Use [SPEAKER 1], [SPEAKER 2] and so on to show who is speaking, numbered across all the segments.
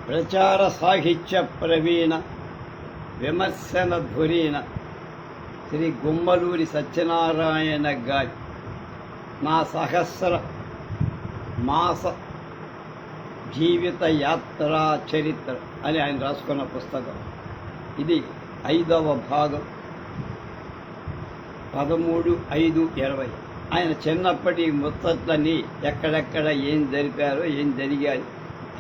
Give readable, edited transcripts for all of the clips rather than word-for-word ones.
[SPEAKER 1] ప్రచార సాహిత్య ప్రవీణ విమర్శన ధురీణ శ్రీ గుమ్మలూరి సత్యనారాయణ గారి నా సహస్ర మాస జీవిత యాత్రా చరిత్ర అని ఆయన రాసుకున్న పుస్తకం. ఇది 5వ భాగం, 13/5/20. ఆయన చిన్నప్పటి ముచ్చట్లని ఎక్కడెక్కడ ఏం జరిపారో ఏం జరిగాయి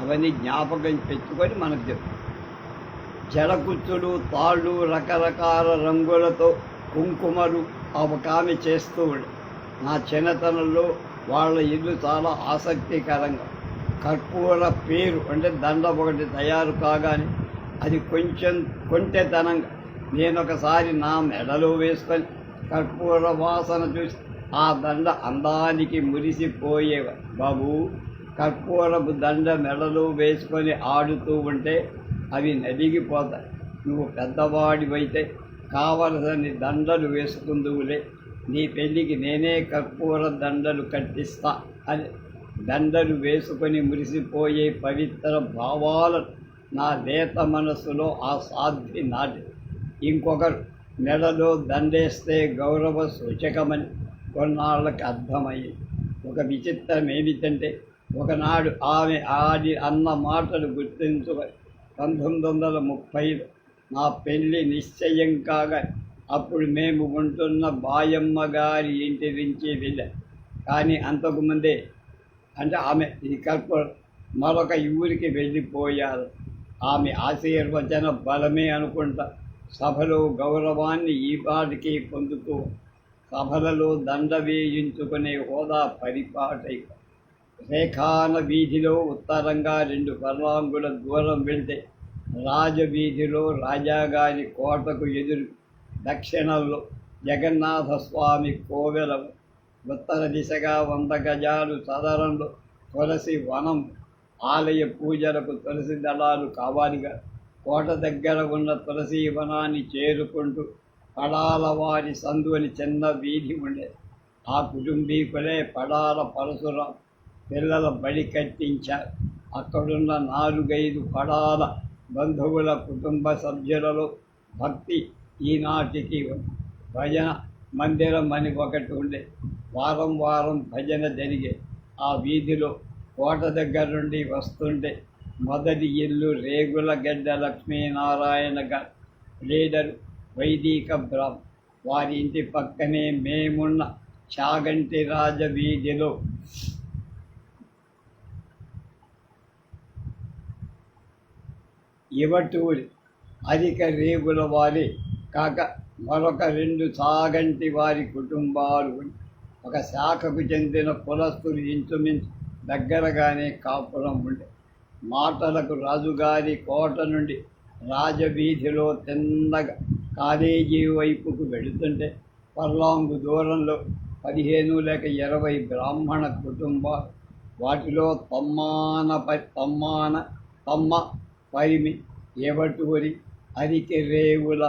[SPEAKER 1] అవన్నీ జ్ఞాపకం పెట్టుకొని మనకు చెప్తారు. జడకుచ్చులు, తాళ్ళు, రకరకాల రంగులతో కుంకుమలు ఒక ఆమె చేస్తూ ఉండే. నా చిన్నతనంలో వాళ్ళ ఇల్లు చాలా ఆసక్తికరంగా, కర్పూర పేరు అంటే దండ ఒకటి తయారు కాగానే అది కొంచెం కొంటెతనంగా నేను ఒకసారి నా మెడలో వేసుకొని కర్పూర వాసన చూసి ఆ దండ అందానికి మురిసిపోయేవా. బాబు, కర్పూరపు దండ మెడలో వేసుకొని ఆడుతూ ఉంటే అవి నలిగిపోతాయి. నువ్వు పెద్దవాడివైతే కావలసని దండలు వేసుకుందువులే, నీ పెళ్ళికి నేనే కర్పూర దండలు కట్టిస్తా అని దండలు వేసుకొని మురిసిపోయే పవిత్ర భావాలను నా లేత మనస్సులో ఆ సాధ్వి నాటి. ఇంకొకరు మెడలో దండేస్తే గౌరవ సూచకమని కొన్నాళ్ళకి అర్థమయ్యింది. ఒక విచిత్రం ఏమిటంటే, ఒకనాడు ఆమె అన్న మాటలు గుర్తించుకొని 1930లో నా పెళ్ళి నిశ్చయం కాగా అప్పుడు మేము ఉంటున్న బాయమ్మ గారి ఇంటి నుంచి వెళ్ళాం. కానీ అంతకుముందే అంటే ఆమె ఈ కర్పూరం మరొక ఊరికి వెళ్ళిపోయారు. ఆమె ఆశీర్వచన బలమే అనుకుంటా సభలో గౌరవాన్ని ఈపాటికి పొందుతూ సభలలో దండ వేయించుకునే హోదా పరిపాటై రేఖాన వీధిలో ఉత్తరంగా 2 ఫర్లాంగుల దూరం వెళ్తే రాజవీధిలో రాజాగారి కోటకు ఎదురు దక్షిణంలో జగన్నాథ స్వామి కోవెల, ఉత్తర దిశగా 100 గజాలు చదరంలో తులసి వనం. ఆలయ పూజలకు తులసి దళాలు కావాలిగా. కోట దగ్గర ఉన్న తులసి వనాన్ని చేరుకుంటూ పడాల వారి సందు అని చిన్న వీధి ఉండేది. ఆ కుటుంబీకులే పడాల పరశురాం పిల్లల బడి కట్టించారు. అక్కడున్న 4-5 పడాల బంధువుల కుటుంబ సభ్యులలో భక్తి ఈనాటికి ఉంది. భజన మందిరం అని ఒకటి ఉండే. వారం వారం భజన జరిగే ఆ వీధిలో కోట దగ్గర నుండి వస్తుంటే మొదటి ఇల్లు రేగులగడ్డ లక్ష్మీనారాయణ గారు, లీడరు వైదిక బ్రాహ్మణ. వారి ఇంటి పక్కనే మేమున్న చాగంటి రాజ వీధిలో ఇవటూరి అధిక రేగుల వారి కాక మరొక 2 చాగంటి వారి కుటుంబాలు ఉండి ఒక శాఖకు చెందిన కులస్తులు ఇంచుమించు దగ్గరగానే కాపురం ఉండే. మాటలకు రాజుగారి కోట నుండి రాజవీధిలో తిన్నగా కాలేజీ వైపుకు వెళుతుంటే పర్లాంగు దూరంలో 15 లేక 20 బ్రాహ్మణ కుటుంబాలు. వాటిలో తమ్మ పరిమి, ఎవటూరి, అరికి రేవుల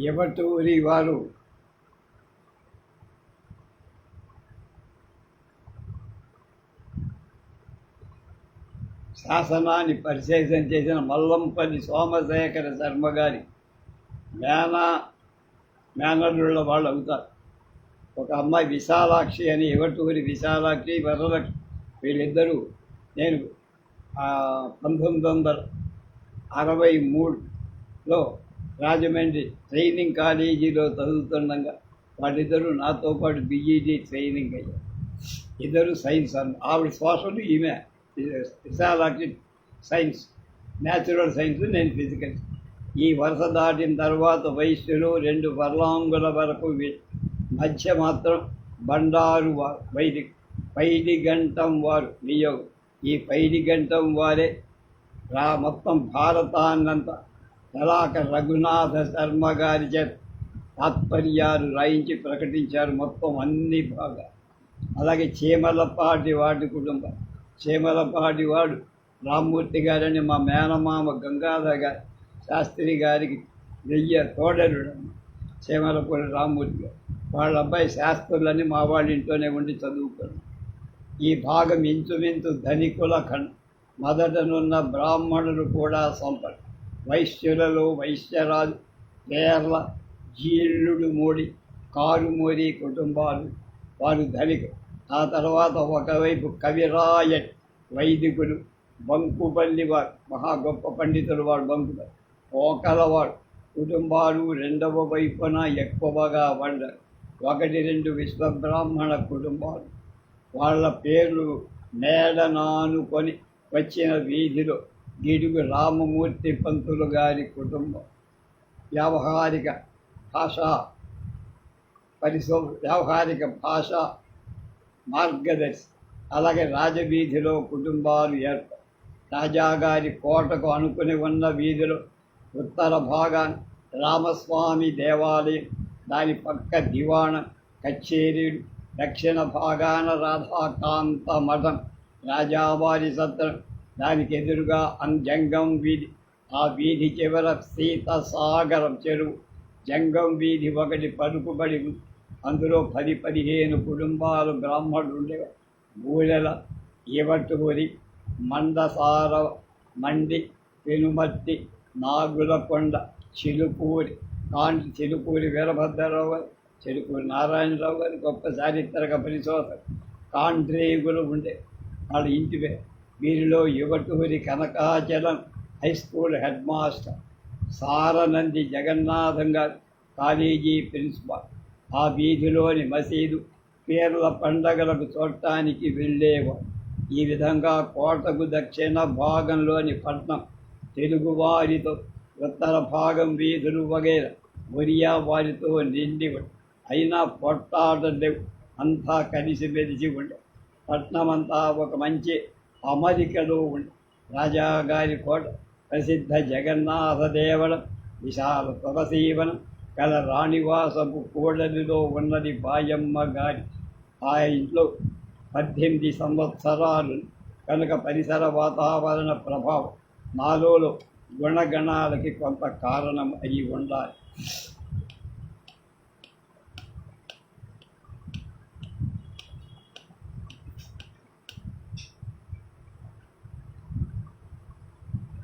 [SPEAKER 1] ఎవటూరి వారు శాసనాన్ని పరిశీలన చేసిన మల్లంపల్లి సోమశేఖర శర్మ గారి మేనల్లుళ్ళ వాళ్ళు అవుతారు. ఒక అమ్మాయి విశాలాక్షి అని, ఎవటూరి విశాలాక్షి, వరలక్ష్మి. వీళ్ళిద్దరూ నేను 1963లో రాజమండ్రి ట్రైనింగ్ కాలేజీలో చదువుతుండగా వాళ్ళిద్దరూ నాతో పాటు BEd ట్రైనింగ్ అయ్యారు. ఇద్దరు సైన్స్ ఆవిడ సోషల్, ఈమె విశాలాక్షి సైన్స్, న్యాచురల్ సైన్స్, నేను ఫిజికల్. ఈ వరుస దాటిన తర్వాత వయస్సులో 2 ఫర్లాంగుల వరకు మధ్య మాత్రం బండారు వారు పైడిగంటం వారు నియోగం. ఈ పైడిగంటం వారే మొత్తం భారతాన్నంతా తలాక రఘునాథ శర్మ గారి చేత తాత్పర్యాలు రాయించి ప్రకటించారు మొత్తం అన్ని బాగా. అలాగే చీమలపాటి వాటి కుటుంబం, చీమలపాటి వాడు రామ్మూర్తి గారని మా మేనమామ గంగాధర్ గారి శాస్త్రి గారికి 1000 తోడరుడు చీమలపూడి రామ్మూర్తి గారు. వాళ్ళ అబ్బాయి శాస్త్రులని మా వాళ్ళ ఇంట్లోనే ఉండి చదువుకున్నాడు. ఈ భాగం ఇంచుమించు ధనికుల ఖండం. మొదటనున్న బ్రాహ్మణులు కూడా సంపద. వైశ్యులలో వైశ్యరాజు, కేరళ, జీళ్ళుడు మోడి, కారుమూరి కుటుంబాలు వారు ధనికులు. ఆ తర్వాత ఒకవైపు కవిరాయట్ వైదికులు, బంకుపల్లి వారు మహా గొప్ప పండితులు వాడు బంకుపల్లి, ఓకలవాడు కుటుంబాలు రెండవ వైపున ఎక్కువగా వండరు. 1-2 విశ్వబ్రాహ్మణ కుటుంబాలు. వాళ్ళ పేర్లు మేడనానుకొని వచ్చిన వీధిలో గిడుగు రామమూర్తి పంతులు గారి కుటుంబం. వ్యవహారిక భాష మార్గదర్శి. అలాగే రాజవీధిలో కుటుంబాలు ఏర్పడు. రాజాగారి కోటకు అనుకుని ఉన్న వీధిలో ఉత్తర భాగాన రామస్వామి దేవాలయం, దాని పక్క దివాణ కచేరీలు, దక్షిణ భాగాన రాధాకాంత మఠం, రాజావారి సత్రం, దానికి ఎదురుగా జంగం వీధి, ఆ వీధి చివర సీతసాగరం చెరువు. జంగం వీధి ఒకటి పలుకుబడి ఉంది. అందులో 10-15 కుటుంబాలు బ్రాహ్మణులు ఉండేవారు. బూరెల, ఇవటూరి, మండసార, మండి, పెనుమర్తి, నాగులకొండ, చిలుకూరి, చిలుకూరి వీరభద్రరావు గారు, చిలుకూరి నారాయణరావు గారు గొప్ప చారిత్రక పరిశోధన. కాండ్రేగులు ఉండే వాళ్ళ ఇంటి పేరు. వీరిలో Yuvaturi Kanakachalam high school head master, Saranandi Jagannatham గారు కాలేజీ ప్రిన్సిపాల్. ఆ వీధిలోని మసీదు పీర్ల పండగలకు చూడటానికి వెళ్ళేవారు. ఈ విధంగా కోటకు దక్షిణ భాగంలోని పట్నం తెలుగువారితో, ఉత్తర భాగం వీధులు వగైరా ఒరియా వారితో నిండి ఉండే. అయినా పొట్టాటలేవు, అంతా కలిసిమెలిసి ఉండే. పట్నమంతా ఒక మంచి అమరికలో ఉండే. రాజాగారి కోట ప్రసిద్ధ జగన్నాథ దేవళం, విశాల తులసీవనం కల రాణివాసపు కోడలిలో ఉన్నది బాయమ్మ గారి. ఆ ఇంట్లో 18 సంవత్సరాలు కనుక పరిసర వాతావరణ ప్రభావం నాలో గుణగణాలకి కొంత కారణం అయి ఉండాలి.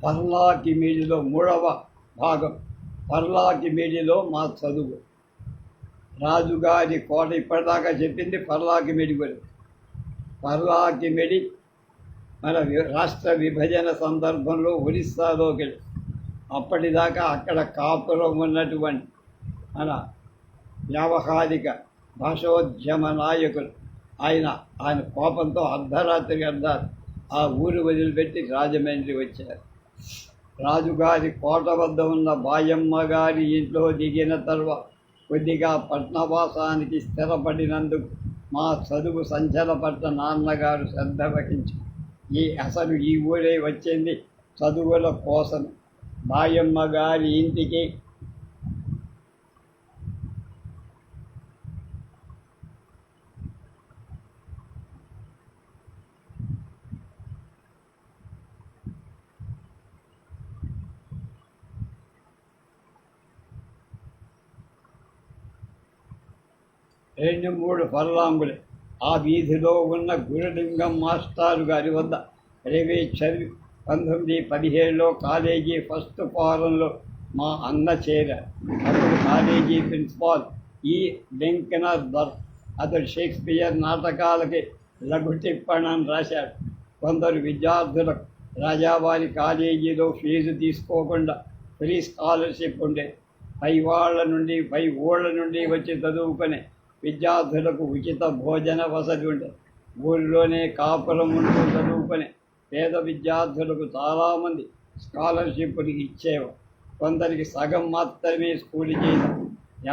[SPEAKER 1] పర్లాకిమిడిలో 3వ భాగం. పర్లాకిమిడిలో మా చదువు. రాజుగారి కోట ఇప్పటిదాకా చెప్పింది పర్లాకిమిడి గురించి. పర్లాకిమిడి మన రాష్ట్ర విభజన సందర్భంలో ఒరిస్సాలోకి వెళ్ళి అప్పటిదాకా అక్కడ కాపురం ఉన్నటువంటి మన వ్యావహారిక భాషోద్యమ నాయకులు ఆయన కోపంతో అర్ధరాత్రి ఆ ఊరు వదిలిపెట్టి రాజమండ్రి వచ్చారు. రాజుగారి కోట వద్ద ఉన్న బాయమ్మ గారి ఇంట్లో దిగిన తర్వాత కొద్దిగా పట్నవాసానికి స్థిరపడినందుకు మా చదువు సంచల పట్ల నాన్నగారు శ్రద్ధ వహించి అసలు ఈ ఊరే వచ్చింది చదువుల కోసం. బాయమ్మ గారి ఇంటికి రెండు 3 ఫర్లాంగులే. ఆ వీధిలో ఉన్న గురులింగం మాస్టారు గారి వద్ద రేవే చదివి 1917లో కాలేజీ ఫస్ట్ ఫారంలో మా అన్న చేరారు. అప్పుడు కాలేజీ ప్రిన్సిపాల్ ఈ లింకనర్ బర్త్. అతడు షేక్స్పియర్ నాటకాలకి లఘు టిప్పణం రాశాడు. కొందరు విద్యార్థులకు రాజావారి కాలేజీలో ఫీజు తీసుకోకుండా ఫ్రీ స్కాలర్షిప్ ఉండేది. పై ఊళ్ళ నుండి వచ్చి చదువుకునే విద్యార్థులకు ఉచిత భోజన వసతి ఉండేది. ఊరిలోనే కాపురం ఉంటూ చదువుకునే పేద విద్యార్థులకు చాలామంది స్కాలర్షిప్లు ఇచ్చేవారు. కొందరికి సగం మాత్రమే స్కూల్ చేయడం.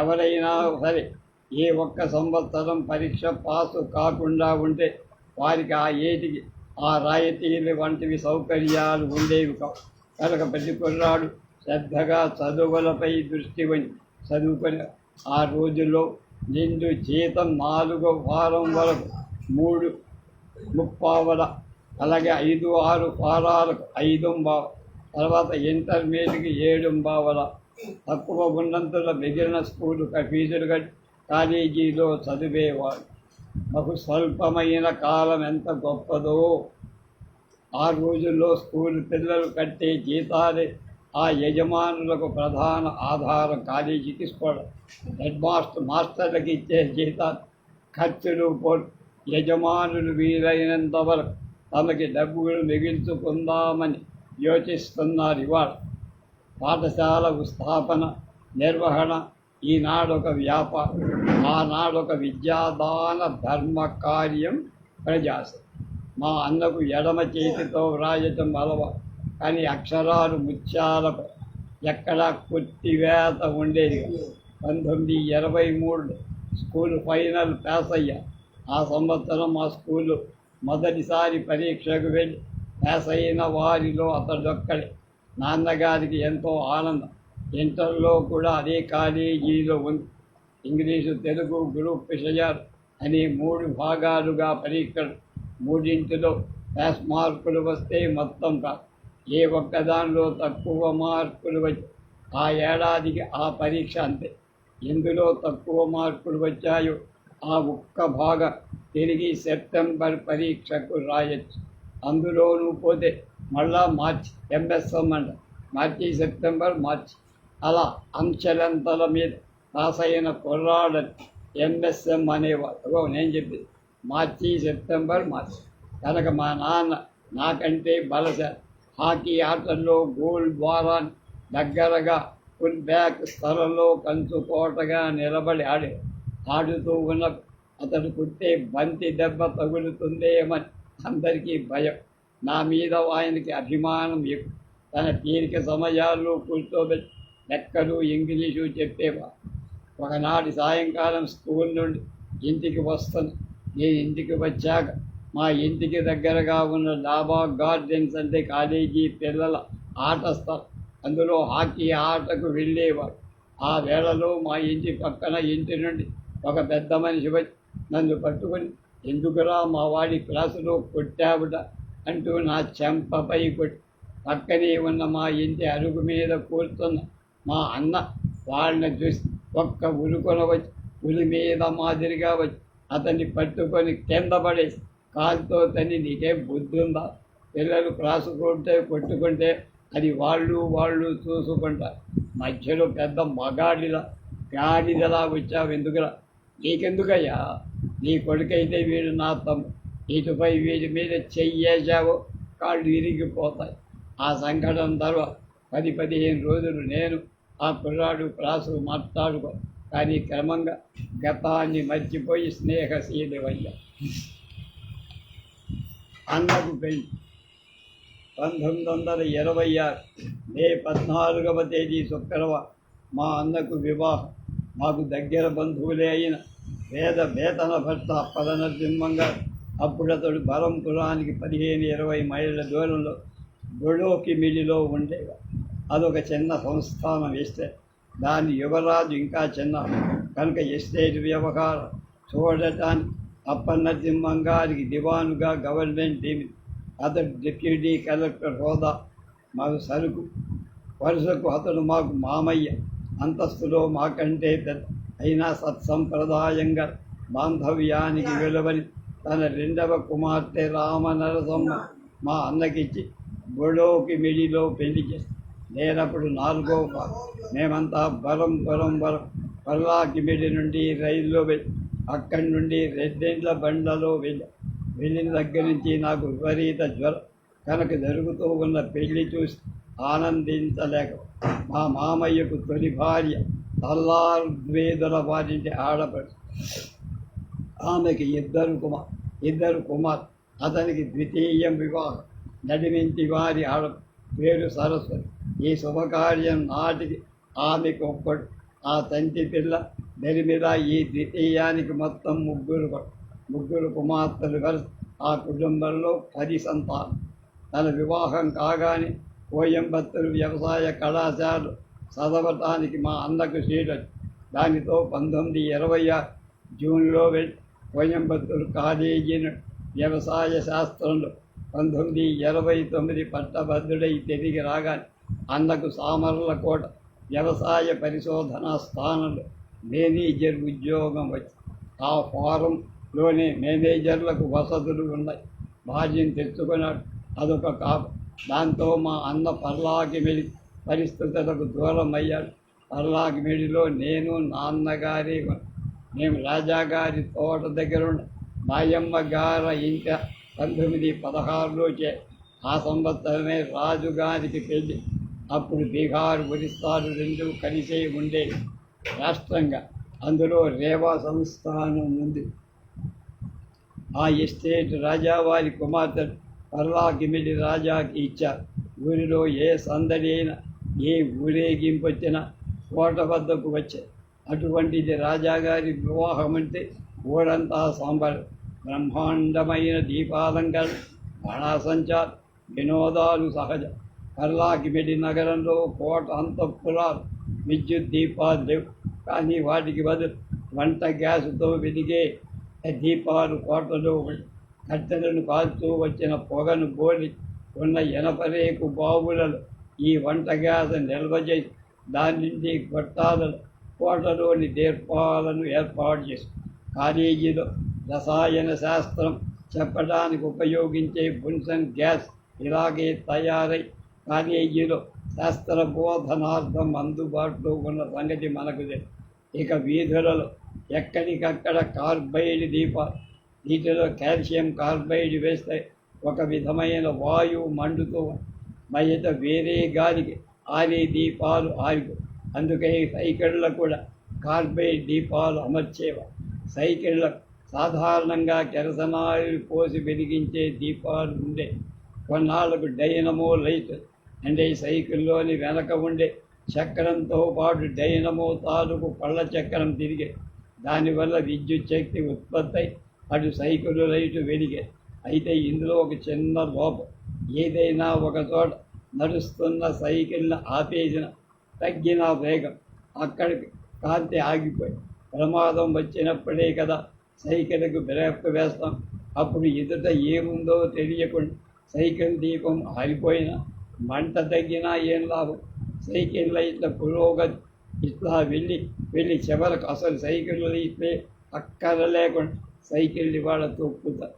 [SPEAKER 1] ఎవరైనా సరే ఏ ఒక్క సంవత్సరం పరీక్ష పాసు కాకుండా ఉంటే వారికి ఆ ఏటికి ఆ రాయితీలు వంటివి సౌకర్యాలు ఉండేవి కావు. కనుక ప్రతి కుర్రాడు శ్రద్ధగా చదువులపై దృష్టి చదువుకునే. ఆ రోజుల్లో నిండు జీతం 4వ వారం వరకు 3:15, అలాగే 5-6 వారాలకు 5:15, తర్వాత ఇంటర్మీడియట్కి 7:15. తక్కువ ఉన్నంతలో మిగిలిన స్కూలు ఫీజులు కట్టి కాలేజీలో చదివేవాడు. బహు స్వల్పమైన కాలం ఎంత గొప్పదో. ఆ రోజుల్లో స్కూల్ పిల్లలు కట్టే జీతాలే ఆ యజమానులకు ప్రధాన ఆధారం. కాలేజీ తీసుకోవడం, మాస్టర్లకు ఇచ్చే జీతాలు, ఖర్చులు యజమానులు వీలైనంత వరకు తమకి డబ్బులు మిగిల్చుకుందామని యోచిస్తున్నారు. ఇవాళ పాఠశాల స్థాపన, నిర్వహణ ఈనాడొక వ్యాపారం, ఆనాడొక విద్యాదాన ధర్మ కార్యం, ప్రజాసేవ. మా అన్నకు ఎడమ చేతితో వ్రాయటం అలవాటు, కానీ అక్షరాలు ముత్యాలకు ఎక్కడా కొట్టివేత ఉండేది. 1923 స్కూల్ ఫైనల్ పాస్ అయ్యా. ఆ సంవత్సరం మా స్కూలు మొదటిసారి పరీక్షకు వెళ్ళి పాస్ అయిన వారిలో అతడొక్కడే. నాన్నగారికి ఎంతో ఆనందం. ఇంటర్లో కూడా అదే కాలేజీలో ఉంది. ఇంగ్లీషు, తెలుగు గ్రూప్ విషయాలు అని 3 భాగాలుగా పరీక్షలు. 3 పాస్ మార్కులు వస్తే మొత్తం పాస్. ఏ ఒక్కదానిలో తక్కువ మార్కులు వచ్చి ఆ ఏడాదికి ఆ పరీక్ష అంతే. ఎందులో తక్కువ మార్కులు వచ్చాయో ఆ ఒక్క భాగం తిరిగి సెప్టెంబర్ పరీక్షకు రాయొచ్చు. అందులోనూ పోతే మళ్ళా మార్చి, ఎంఎస్ఎం అంట, మార్చి, సెప్టెంబర్, మార్చి, అలా అంచెలంతల మీద పాస్ అయిన కుర్రాడని ఎంఎస్ఎం అనేవాడు. నేను చెప్పింది మార్చి, సెప్టెంబర్, మార్చి. కనుక మా నాన్న నాకంటే బలశాలి. హాకీ ఆటల్లో గోల్ ద్వారాన్ని దగ్గరగా ఫుల్ బ్యాక్ స్థలంలో కంచుకోటగా నిలబడి ఆడుతూ ఉన్న అతడు కుట్టే బంతి దెబ్బ తగులుతుందేమని అందరికీ భయం. నా మీద ఆయనకి అభిమానం ఎక్కువ. తన తీరిక సమయాల్లో కూర్చోబెట్టి లెక్కలు, ఇంగ్లీషు చెప్పేవారు. ఒకనాటి సాయంకాలం స్కూల్ నుండి ఇంటికి వస్తాను. నేను ఇంటికి వచ్చాక మా ఇంటికి దగ్గరగా ఉన్న డాబా గార్డెన్స్ అంటే కాలేజీ పిల్లల ఆట స్థలం. అందులో హాకీ ఆటకు వెళ్ళేవాడు. ఆ వేళలో మా ఇంటి పక్కన ఇంటి నుండి ఒక పెద్ద మనిషి వచ్చి నన్ను పట్టుకొని, ఎందుకురా మా వాడి క్లాసులో కొట్టావుట అంటూ నా చెంపపై కొట్టి పక్కనే ఉన్న మా ఇంటి అరుగు మీద కూర్చున్న మా అన్న వాళ్ళని చూసి ఒక్క ఉరుకొన వచ్చి ఉలి మీద మాదిరిగా వచ్చి అతన్ని పట్టుకొని కింద పడేసి కాలుతో తని, నీకేం బుద్ధి ఉందా? పిల్లలు క్లాసుకుంటే కొట్టుకుంటే అది వాళ్ళు చూసుకుంటారు. మధ్యలో పెద్ద గాడిదలా వచ్చావు ఎందుకురా? నీకెందుకయ్యా? నీ కొడుకైతే వీడు నా తమ్ముడు. ఇటుపై వీడి మీద చెయ్యేసావో కాళ్ళు విరిగిపోతాయి. ఆ సంఘటన తర్వాత 10-15 రోజులు నేను ఆ కుర్రాడు క్లాసు మాట్లాడుకో, కానీ క్రమంగా గతాన్ని మర్చిపోయి స్నేహశీలమయ్యా. అన్నకు పెళ్లి 1926 మే 14వ తేదీ శుక్రవారం మా అన్నకు వివాహం. మాకు దగ్గర బంధువులే అయిన వేతన భర్త అప్పలనరసింహం గారు అప్పుడతడు బరంపురానికి 15-20 మైళ్ళ దూరంలో గొడోకిమిడిలో ఉండేవారు. అదొక చిన్న సంస్థానం ఎస్టేట్. దాని యువరాజు ఇంకా చిన్న కనుక ఎస్టేట్ వ్యవహారం చూడటానికి అప్పనరసింహం గారికి దివానుగా గవర్నమెంట్ టీమ్. అతడు డిప్యూటీ కలెక్టర్ హోదా. మాకు సరుకు వరుసకు అతడు మాకు మామయ్య. అంతస్తులో మాకంటే పెద్ద అయినా సత్సంప్రదాయంగా బాంధవ్యానికి వెలువని తన 2వ కుమార్తె రామనరసమ్మ మా అన్నకిచ్చి గొడోకిమిడిలో పెళ్లి చేసి నేనప్పుడు 4వ. మేమంతా బరం పర్లాకిమిడి నుండి రైల్లో వెళ్ళి అక్కడి నుండి రెడ్డెండ్ల బండ్లలో వెళ్ళిన దగ్గర నుంచి నాకు విపరీత జ్వరం కనుక జరుగుతూ ఉన్న పెళ్లి చూసి ఆనందించలేక మా మామయ్యకు తొలి భార్య తల్లార్ద్వేదుల వారింటి ఆడపడి, ఆమెకి ఇద్దరు కుమార్. అతనికి ద్వితీయం వివాహం. నడిమింటి వారి ఆడ పేరు సరస్వతి. ఈ శుభకార్యం నాటికి ఆమెకు ఒక్కడు. ఆ తంటి పిల్ల దరిమిద ఈ ద్వితీయానికి మొత్తం ముగ్గురు కుమార్తెలు కలిసి ఆ కుటుంబంలో 10 సంతానం. తన వివాహం కాగానే కోయంబత్తూరు వ్యవసాయ కళాశాల చదవటానికి మా అన్నకు సీటు. దానితో 1926 జూన్లో వెళ్ళి కోయంబత్తూరు కాలేజీని వ్యవసాయ శాస్త్రంలో 1929 పట్టభద్రుడై తిరిగి రాగానే అన్నకు సామర్లకోట వ్యవసాయ పరిశోధనా స్థానంలో మేనేజర్ ఉద్యోగం వచ్చి ఆ ఫారంలోనే మేనేజర్లకు వసతులు ఉన్నాయి. భార్యను తెచ్చుకున్నాడు. అదొక కాపు. దాంతో మా అన్న పర్లాకిమిడి పరిస్థితులకు దూరం అయ్యాడు. పర్లాకిమిడిలో నేను నాన్నగారి మేము రాజాగారి తోట దగ్గర ఉన్న మాయమ్మ గారి ఇంట 1916లో ఆ సంవత్సరమే రాజుగారికి పెళ్లి. అప్పుడు బీహార్, ఒరిస్సాలు రెండు కలిసే ఉండేవి రాష్ట్రంగా. అందులో రేవా సంస్థానం ఉంది. ఆ ఎస్టేట్ రాజావారి కుమార్తెను పర్లాకిమిడి రాజాకి ఇచ్చారు. ఊరిలో ఏ సందడి అయినా, ఏ ఊరేగింపు వచ్చినా కోట వద్దకు వచ్చాయి. అటువంటిది రాజాగారి వివాహం అంటే ఊరంతా సాంబారు. బ్రహ్మాండమైన దీపాలంకరణ, బాణాసంచారం, వినోదాలు సహజం. పర్లాకిమిడి నగరంలో కోట అంతఃపురాలు విద్యుత్ దీపాలు లేవు. కానీ వాటికి బదులు వంట గ్యాసుతో వెలిగే దీపాలు కోటలో కట్టెలను కాల్చూ వచ్చిన పొగను పోలి ఉన్న ఎనపరేకు బావులలో ఈ వంట గ్యాస్ నిల్వ చేసి దాని నుండి గొట్టాలను కోటలోని దీపాలను ఏర్పాటు చేసి కాలేజీలో రసాయన శాస్త్రం చెప్పడానికి ఉపయోగించే బున్సన్ గ్యాస్ ఇలాగే తయారై కాలేజీలో శాస్త్ర బోధనార్థం అందుబాటులో ఉన్న సంగతి మనకు తెలుసు. ఇక వీధులలో ఎక్కడికక్కడ కార్బైడ్ దీపాలు. వీటిలో కాల్షియం కార్బైడ్ వేస్తే ఒక విధమైన వాయువు మండుతూ బయట వేరే గాలికి ఆరే దీపాలు ఆరిపో. అందుకే సైకిళ్ళ కూడా కార్బైడ్ దీపాలు అమర్చేవా. సైకిళ్ళ సాధారణంగా కెరసనాయిల్ పోసి వెలిగించే దీపాలు ఉండే. కొన్నాళ్లకు డైనమో లైట్ అంటే సైకిల్లోని వెనక ఉండే చక్రంతో పాటు డైనమో తాలూకు పళ్ళ చక్రం తిరిగే. దానివల్ల విద్యుత్ శక్తి ఉత్పత్తి అటు సైకిల్ లైటు వెలిగే. అయితే ఇందులో ఒక చిన్న లోపం. ఏదైనా ఒక చోట నడుస్తున్న సైకిల్ని ఆపేసిన తగ్గిన వేగం అక్కడికి కాంతి ఆగిపోయి ప్రమాదం వచ్చినప్పుడే కదా సైకిల్కు బ్రేక్ వేస్తాం. అప్పుడు ఎదుట ఏముందో తెలియకుండా సైకిల్ దీపం ఆరిపోయినా మంట తగ్గినా ఏం లాభం. సైకిల్ లైట్ల పురోగతి ఇట్లా వెళ్ళి చివరకు అసలు సైకిల్ లైట్లే అక్కర లేకుండా సైకిల్ ఇవాళ తొక్కుతారు.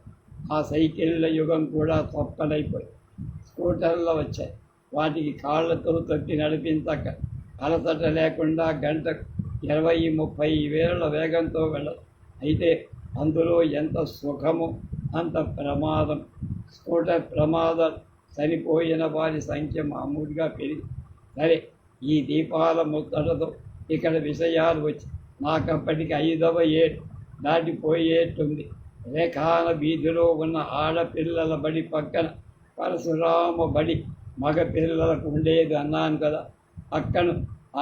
[SPEAKER 1] ఆ సైకిళ్ళ యుగం కూడా తొక్కలైపోయి స్కూటర్లు వచ్చాయి. వాటికి కాళ్ళతో తొట్టి నడిపించక అలసట లేకుండా గంటకు 20-30 వేల వేగంతో వెళ్ళదు. అయితే అందులో ఎంత సుఖమో అంత ప్రమాదం. స్కూటర్ ప్రమాదాలు చనిపోయిన వారి సంఖ్య మామూలుగా పెరిగి. సరే, ఈ దీపాల ముత్తటతో ఇక్కడ విషయాలు వచ్చి నాకప్పటికి 5వ ఏడు దాటిపోయేట్టుంది. రేఖాన వీధిలో ఉన్న ఆడపిల్లల బడి పక్కన పరశురామ బడి మగపిల్లలకు ఉండేది అన్నాను కదా. అక్కను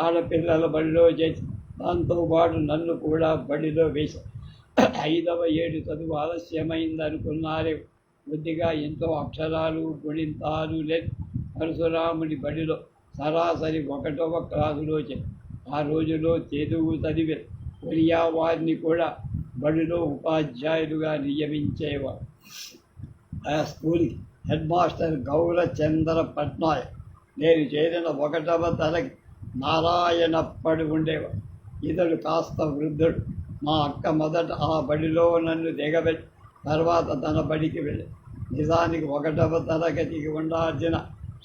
[SPEAKER 1] ఆడపిల్లల బడిలో చేసి దాంతోపాటు నన్ను కూడా బడిలో వేశారు. 5వ ఏడు చదువు ఆలస్యమైందనుకున్నారే. కొద్దిగా ఎంతో అక్షరాలు గుణింతాలు లేదు. పరశురాముడి బడిలో సరాసరి 1వ క్లాసులో ఆ రోజులో తెలుగు చదివే ఒరియా వారిని కూడా బడిలో ఉపాధ్యాయులుగా నియమించేవారు. ఆ స్కూల్కి హెడ్ మాస్టర్ గౌరచంద్ర పట్నాయక్. నేను చేరిన 1వ తరగతి నారాయణప్పడు ఉండేవాడు. ఇతడు కాస్త వృద్ధుడు. మా అక్క మొదట ఆ బడిలో నన్ను దిగబెట్టి తర్వాత తన బడికి వెళ్ళి. నిజానికి 1వ తరగతికి ఉండాల్సిన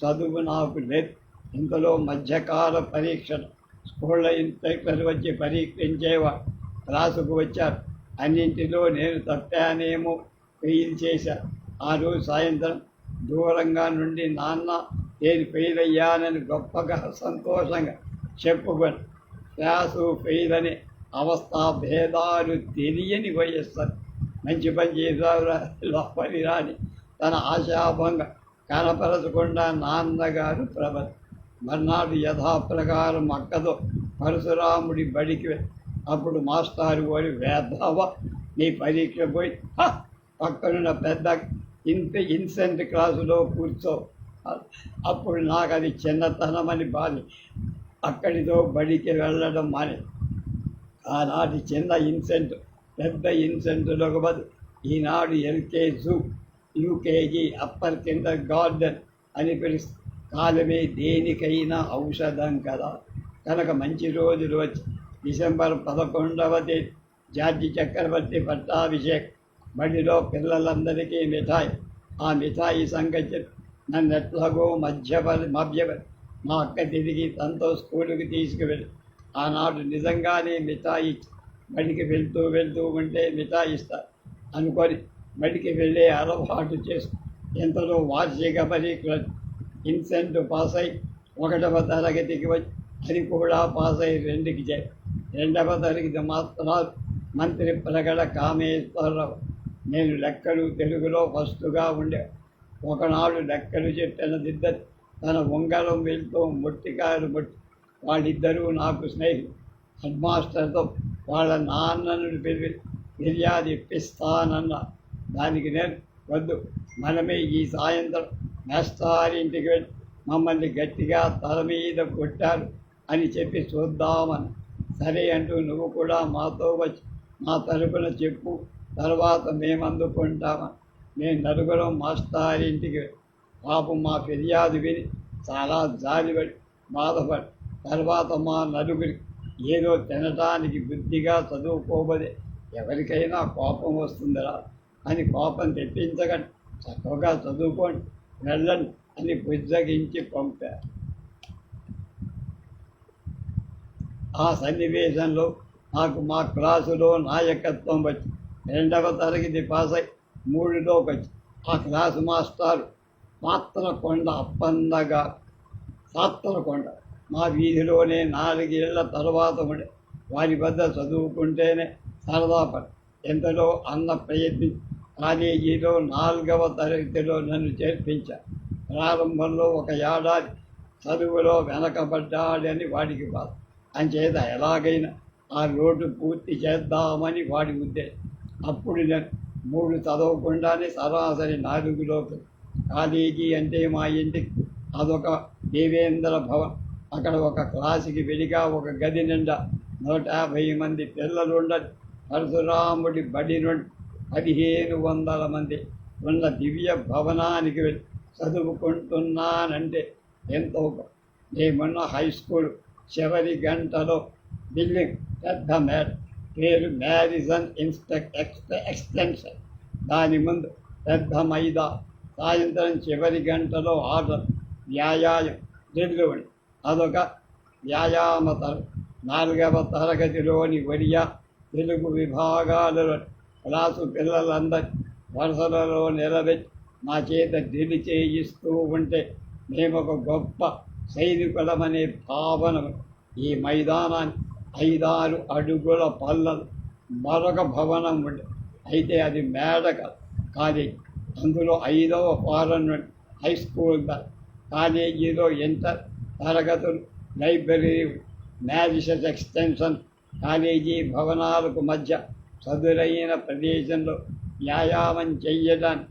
[SPEAKER 1] చదువు నాకు లేదు. ఇంతలో మధ్యకాల పరీక్షలు స్కూళ్ళ ఇన్స్పెక్టర్ వచ్చి పరీక్షించేవాడు. క్లాసుకు వచ్చారు. అన్నింటిలో నేను తప్పానేమో ఫెయిల్ చేశాను. ఆ రోజు సాయంత్రం దూరంగా నుండి నాన్న నేను ఫెయిల్ అయ్యానని గొప్పగా సంతోషంగా చెప్పుకొని క్లాసు ఫెయిల్ అనే అవస్థా భేదాలు తెలియని వయస్సు. మంచి పని చేశావురా లోపలి రాని తన ఆశాభంగం కనపరచకుండా నాన్నగారు ప్రబల. మర్నాడు యథాప్రకారం అక్కతో పరశురాముడి బడికి వెళ్ళి అప్పుడు మాస్టారు వారి వేద్దావా నీ పరీక్ష పోయి పక్కనున్న పెద్ద ఇన్సెంట్ క్లాసులో కూర్చో. అప్పుడు నాకు అది చిన్నతనమని బాధ. అక్కడితో బడికి వెళ్ళడం మానే. ఆనాటి చిన్న ఇన్సెంట్ పెద్ద ఇన్సెంట్లకు బదులు ఈనాడు LKG, UKG, upper kindergarten అని పిలుస్తారు. కాలమే దేనికైనా ఔషధం కదా. కనుక మంచి రోజులు వచ్చి డిసెంబర్ 11వ తేదీ జార్జి చక్రవర్తి పట్టాభిషేక్. బడిలో పిల్లలందరికీ మిఠాయి. ఆ మిఠాయి సంగతి నన్ను ఎట్లాగో మభ్యపరి మా అక్క తిరిగి తనతో స్కూలుకి తీసుకువెళ్ళి ఆనాడు నిజంగానే మిఠాయి బడికి వెళ్తూ ఉంటే మిఠాయి ఇస్తారు అనుకొని బడికి వెళ్ళే అలవాటు చేస్తూ ఎంతలో వార్షిక పరీక్ష ఇన్సెంట్ పాస్ అయి 1వ తరగతికి వచ్చి అది కూడా పాస్ అయి 2కి చేరి 2వ తరగతి మాత్రాలు మంత్రి ప్రగడ కామేశ్వరరావు. నేను లెక్కలు తెలుగులో ఫస్టుగా ఉండే. ఒకనాడు లెక్కలు చెప్పిన దిద్దరు తన ఉంగరం వెళ్తూ మొట్టికాయలు మొట్టి. వాళ్ళిద్దరూ నాకు స్నేహితులు. హెడ్ మాస్టర్తో వాళ్ళ నాన్నను ఫిర్యాదు ఇప్పిస్తానన్న. దానికి నేను వద్దు, మనమే ఈ సాయంత్రం మేస్టారింటికి వెళ్ళి మమ్మల్ని గట్టిగా తల మీద కొట్టారు అని చెప్పి చూద్దామని. సరే అంటూ నువ్వు కూడా మాతో వచ్చి మా తరపున చెప్పు, తర్వాత మేము అందుకుంటామని. మేము నలుగురం మాస్టారింటికి పాపం మా ఫిర్యాదు విని చాలా జాలిపడి బాధపడి తర్వాత మా నలుగురి ఏదో తినటానికి బుద్ధిగా చదువుకోబోదే ఎవరికైనా కోపం వస్తుందిరా అని కోపం తెప్పించకండి, చక్కగా చదువుకోండి, వెళ్ళండి అని బుజ్జగించి పంపారు. ఆ సన్నివేశంలో నాకు మా క్లాసులో నాయకత్వం వచ్చి 2వ తరగతి పాస్ అయి 3లోకి వచ్చి ఆ క్లాసు మాస్టారు పాత్రకొండ అప్పన్నగా. సాత్రకొండ మా వీధిలోనే 4 ఏళ్ల తర్వాత ఉండే. వారి వద్ద చదువుకుంటేనే సరదా పడి ఎంతలో అన్న ప్రయత్నించి కాలేజీలో 4వ తరగతిలో నన్ను చేర్పించారు. ప్రారంభంలో 1 ఏడాది చదువులో వెనకబడ్డాడని వాడికి బాధ. అంచేత ఎలాగైనా ఆ లోటు పూర్తి చేద్దామని వాడి ఉద్దేశం. అప్పుడు నేను 3 చదవకుండానే సరాసరి 4లోకి. కాలేజీ అంటే మా ఇంటికి అదొక దేవేంద్ర భవన్. అక్కడ ఒక క్లాసుకి విడిగా ఒక గది నిండా 150 మంది పిల్లలు ఉండరు. పరశురాముడి బడి నుండి 1500 మంది ఉన్న దివ్య భవనానికి వెళ్ళి చదువుకుంటున్నానంటే ఎంతో. మేమున్న హై స్కూల్ చివరి గంటలో బిల్డింగ్ పెద్ద పేరు మ్యారిజన్ ఎక్స్టెన్షన్. దాని ముందు పెద్ద మైదా. సాయంత్రం చివరి గంటలో ఆర్డర్ వ్యాయామం దిల్లుండి. అదొక వ్యాయామ తరగతి. 4వ తరగతిలోని ఒరియా తెలుగు విభాగాలలో క్లాసు పిల్లలందరి వరుసలలో నిలబెట్టి మా చేత డ్రిల్ చేయిస్తూ ఉంటే మేము ఒక గొప్ప సైనికులమనే భావన. ఈ మైదానాన్ని 5-6 అడుగుల పల్లలు మరొక భవనం ఉండే. అయితే అది మేడ కాలేజీ. అందులో 5వ ఫారం నుండి హై స్కూల్ కాలేజీలో ఇంటర్ తరగతులు, లైబ్రరీ, మ్యాజిస్ట్రేట్ ఎక్స్టెన్షన్. కాలేజీ భవనాలకు మధ్య చదురైన ప్రదేశంలో వ్యాయామం చెయ్యడానికి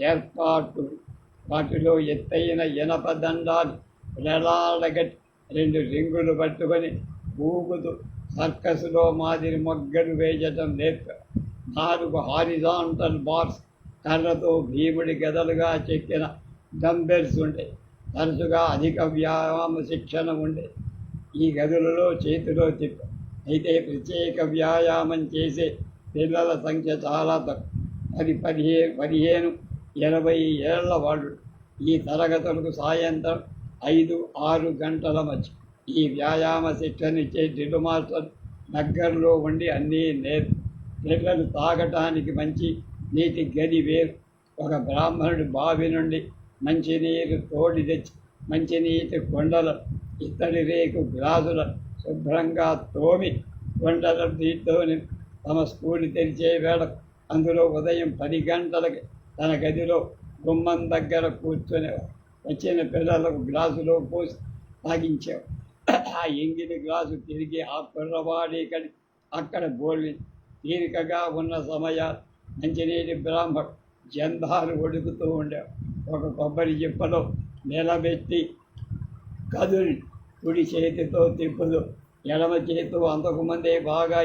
[SPEAKER 1] ఏర్పాటు. వాటిలో ఎత్తైన ఇనప దండాలు వేలాడగట్టి 2 రింగులు పట్టుకొని ఊగుతూ సర్కస్లో మాదిరి మొగ్గలు వేయటం నేర్పారు. 4 హారిజాంటల్ బార్స్ కర్రతో భీముడి గదలుగా చెక్కిన డంబెల్స్ ఉండే. తరచుగా అధిక వ్యాయామ శిక్షణ ఉండే. ఈ గదులలో చేతిలో తిప్ప. అయితే ప్రత్యేక వ్యాయామం చేసే పిల్లల సంఖ్య చాలా తక్కువ. 15-20 ఏళ్ల వాళ్ళు. ఈ తరగతులకు సాయంత్రం 5-6 గంటల మధ్య ఈ వ్యాయామ శిక్షణ ఇచ్చే డ్రిల్ మాస్టర్ దగ్గరలో ఉండి అన్నీ నేర్పు. పిల్లలు తాగటానికి మంచి నీటి గది వేరు. ఒక బ్రాహ్మణుడు బావి నుండి మంచినీరు తోడి తెచ్చి మంచినీటి కొండలు, ఇత్తడి రేకు గ్లాసులు శుభ్రంగా తోమి కొండల నీటితో తమ స్కూలు తెరిచే వేళ అందులో ఉదయం 10 గంటలకి తన గదిలో గుమ్మం దగ్గర కూర్చునేవారు. వచ్చిన పిల్లలకు గ్లాసులో పోసి తాగించేవారు. ఆ ఎంగిలి గ్లాసు తిరిగి ఆ కుర్రవాడి అక్కడ బోల్ని తీరికగా ఉన్న సమయాలు మంచినీటి బ్రాహ్మణుడు జంధాలు ఒడుకుతూ ఉండేవారు. ఒక కొబ్బరి చిప్పలో నిలబెట్టి కదులు కుడి చేతితో తిప్పుదు, ఎడమ చేతితో అంతకుముందే బాగా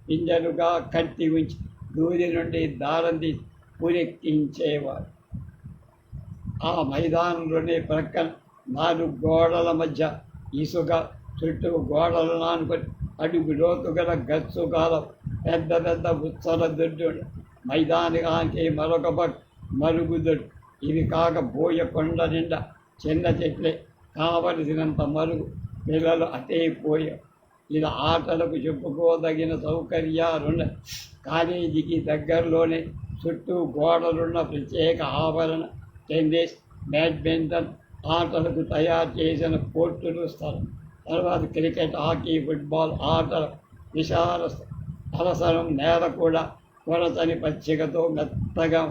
[SPEAKER 1] పింజలుగా కట్టి ఉంచి దూది నుండి దారం తీసి పురెక్కించేవారు. ఆ మైదానంలోనే ప్రక్కన 4 గోడల మధ్య ఇసుక చుట్టూ గోడలు నానుకొని అడుగు లోతు గల గచ్చు కాలం, పెద్ద పెద్ద ఉత్సల దొడ్డుడు, మైదానికానికి మరొక పక్క మరుగుదొడ్డు. ఇవి కాక బోయ కొండ నిండా చిన్న చెట్లే, కావలసినంత మరుగు, పిల్లలు అటే పోయ. ఇలా ఆటలకు చెప్పుకోదగిన సౌకర్యాలున్నాయి. కాలేజీకి దగ్గరలోనే చుట్టూ గోడలున్న ప్రత్యేక ఆవరణ, టెన్నిస్, బ్యాడ్మింటన్ ఆటలకు తయారు చేసిన కోర్టులు స్థలం. తర్వాత క్రికెట్, హాకీ, ఫుట్బాల్ ఆటల విశాల అవసరం. నేల కూడా కొరతని పచ్చికతో మెత్తగా.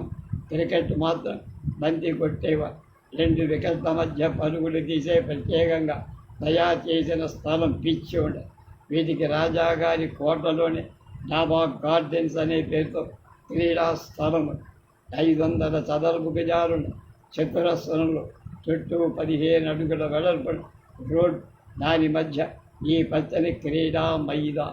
[SPEAKER 1] క్రికెట్ మాత్రం బంతి కొట్టేవారు. 2 వికెట్ల మధ్య పరుగులు తీసే ప్రత్యేకంగా తయారు చేసిన స్థలం పిచ్చి ఉండేది. వీటికి రాజాగారి కోటలోనే నాబాగ్ గార్డెన్స్ అనే పేరుతో క్రీడా స్థలం 500 చదరపు గజాలున్న చతురస్రంలో చుట్టూ 15 అడుగుల వెడల్పు రోడ్, దాని మధ్య ఈ పచ్చని క్రీడా మైదా.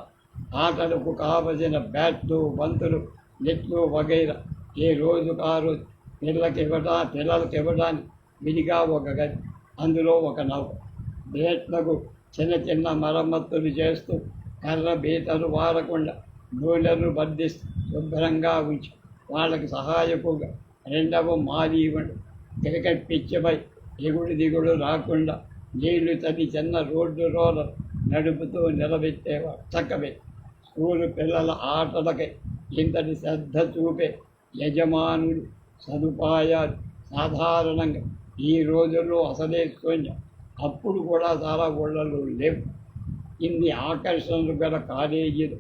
[SPEAKER 1] ఆటలకు కావలసిన బ్యాట్లు, బంతులు, నెట్లు వగైరా ఏ రోజుకు ఆ రోజు పిల్లలకి ఇవ్వడానికి విడిగా ఒక గది, అందులో ఒక నౌక. బ్లేట్లకు చిన్న చిన్న మరమ్మతులు చేస్తూ కర్ర బీతలు వాడకుండా బోలర్లు బంధిస్తూ శుభ్రంగా ఉంచి వాళ్ళకి సహాయకుగా 2వ మాలి ఇవ్వండి. క్రికెట్ పిచ్చిపై ఎగుడు దిగుడు రాకుండా నీళ్లు తడి చిన్న రోడ్డు రోలర్ నడుపుతూ నిలబెట్టేవాడు. చక్కబెట్టి స్కూలు పిల్లల ఆటలకై ఇంతటి శ్రద్ధ చూపే యజమానులు, సదుపాయాలు సాధారణంగా ఈ రోజుల్లో అసలే శూన్యం. అప్పుడు కూడా చాలా ఊళ్ళలో లేవు. ఇన్ని ఆకర్షణలు గల కాలేజీలు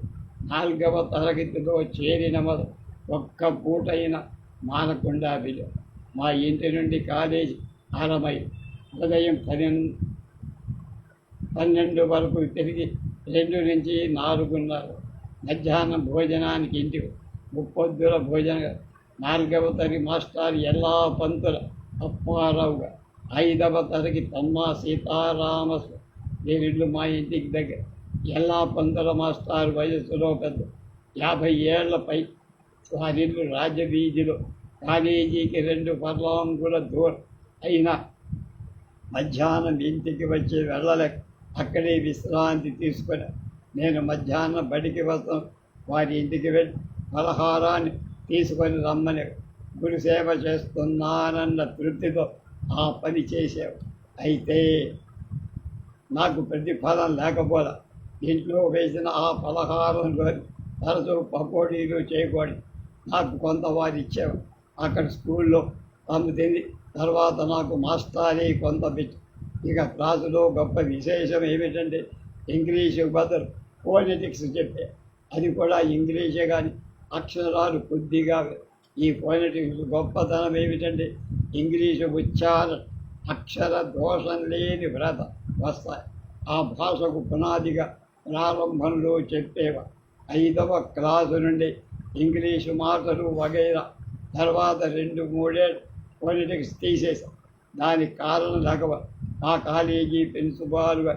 [SPEAKER 1] 4వ తరగతిలో చేరిన మొదలు ఒక్క పూటైన మానకుండా విలువ. మా ఇంటి నుండి కాలేజీ 6 మైళ్ళు. ఉదయం 12 వరకు తిరిగి 2 నుంచి 4:30. మధ్యాహ్నం భోజనానికి ఇంటికి. ముప్పొద్దుల భోజనం 4వ తరగతి మాస్టర్ ఎల్లా పంతుల అప్పారావుగా, 5వ తరగతి తమ్మా సీతారామ వీరిళ్ళు మా ఇంటికి దగ్గర. ఎల్లా పంతుల మాస్టర్ వయస్సులో పెద్ద, 50 ఏళ్లపై. వారిల్లు రాజవీధిలో, కాలేజీకి 2 ఫర్లాంగుల దూరం అయినా మధ్యాహ్నం ఇంటికి వచ్చి వెళ్ళలేక అక్కడే విశ్రాంతి తీసుకుని నేను మధ్యాహ్నం బడికి వస్తాను. వారి ఇంటికి వెళ్ళి పలహారాన్ని తీసుకొని రమ్మని గురుసేవ చేస్తున్నానన్న తృప్తితో ఆ పని చేసేవాడు. అయితే నాకు ప్రతిఫలం లేకపోలే. ఇంట్లో వేసిన ఆ పలహారంలో తరచూ పకోడీలు చేయకూడదు. నాకు కొంత వారు ఇచ్చేవారు. అక్కడ స్కూల్లో తాము తిని తర్వాత నాకు మాస్టారీ కొంత పెట్టి. ఇక క్లాసులో గొప్ప విశేషం ఏమిటంటే ఇంగ్లీషు బదులు ఫోనెటిక్స్ చెప్పే. అది కూడా ఇంగ్లీషే కానీ అక్షరాలు కొద్దిగా. ఈ ఫోనెటిక్స్ గొప్పతనం ఏమిటంటే ఇంగ్లీషు ఉచ్చారణ అక్షర దోషం లేని వ్రత వస్తాయి. ఆ భాషకు పునాదిగా ప్రారంభంలో చెప్పేవారు. 5వ క్లాసు నుండి ఇంగ్లీషు మాటలు వగైరా. తర్వాత 2-3 ఏళ్ళు ఫోనెటిక్స్ తీసేశాం. దానికి కారణం లేకపోతే ఆ కాలేజీ ప్రిన్సిపాల్గా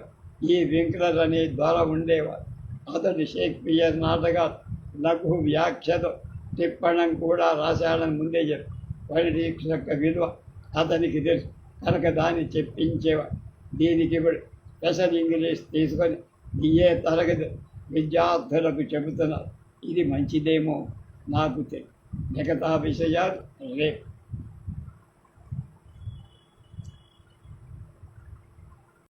[SPEAKER 1] ఈ వింక్లర్ అనే దొర ఉండేవారు. అతడు షేక్స్పియర్ నాటకాలు లఘు వ్యాఖ్యతో టిప్పణం కూడా రాశాడని ముందే చెప్పి ఫోనెటిక్స్ యొక్క విలువ అతనికి తెలుసు కనుక దాన్ని చెప్పించేవాడు. దీనికి ఇప్పుడు స్పెషల్ ఇంగ్లీష్ తీసుకొని ఏ తరగతి విద్యార్థులకు చెబుతున్నారు. ఇది మంచిదేమో నాకు తెలియదు. మిగతా విషయాలు రేపు.